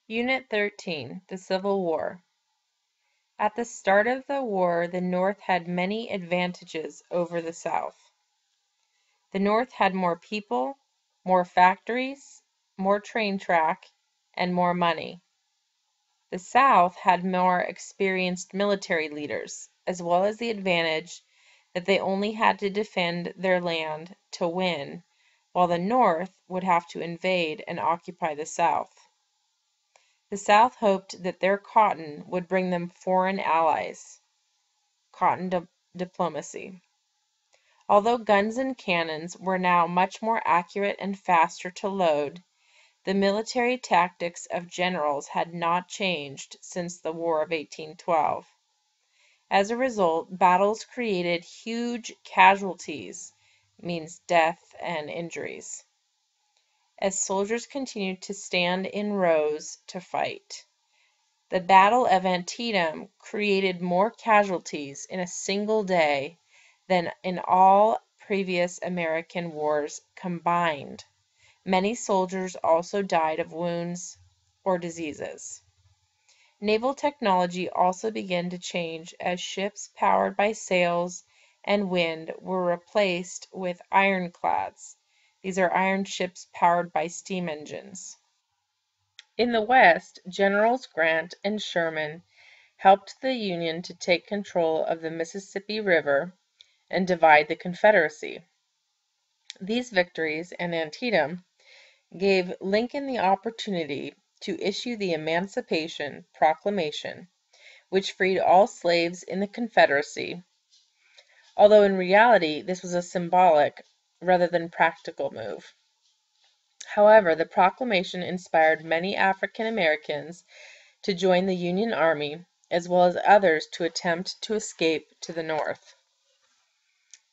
Unit 13, the Civil War. At the start of the war, the North had many advantages over the South. The North had more people, more factories, more train track, and more money. The South had more experienced military leaders, as well as the advantage that they only had to defend their land to win, while the North would have to invade and occupy the South. The South hoped that their cotton would bring them foreign allies. Cotton diplomacy. Although guns and cannons were now much more accurate and faster to load, the military tactics of generals had not changed since the War of 1812. As a result, battles created huge casualties, means death and injuries, as soldiers continued to stand in rows to fight. The Battle of Antietam created more casualties in a single day than in all previous American wars combined. Many soldiers also died of wounds or diseases. Naval technology also began to change as ships powered by sails and wind were replaced with ironclads. These are iron ships powered by steam engines. In the West, Generals Grant and Sherman helped the Union to take control of the Mississippi River and divide the Confederacy. These victories and Antietam gave Lincoln the opportunity to issue the Emancipation Proclamation, which freed all slaves in the Confederacy, although in reality this was a symbolic rather than practical move. However, the proclamation inspired many African Americans to join the Union Army, as well as others to attempt to escape to the North.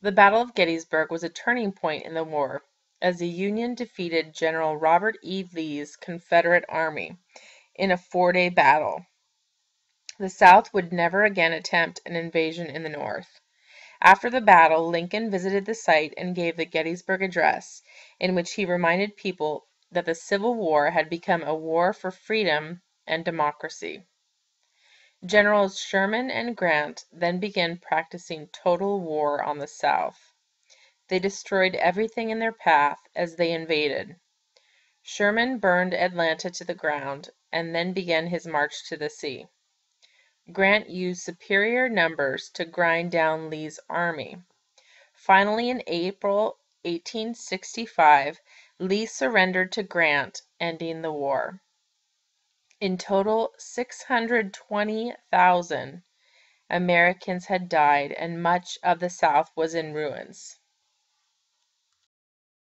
The Battle of Gettysburg was a turning point in the war, as the Union defeated General Robert E. Lee's Confederate Army in a 4-day battle. The South would never again attempt an invasion in the North. After the battle, Lincoln visited the site and gave the Gettysburg Address, in which he reminded people that the Civil War had become a war for freedom and democracy. Generals Sherman and Grant then began practicing total war on the South. They destroyed everything in their path as they invaded. Sherman burned Atlanta to the ground and then began his march to the sea. Grant used superior numbers to grind down Lee's army. Finally, in April 1865, Lee surrendered to Grant, ending the war. In total, 620,000 Americans had died, and much of the South was in ruins.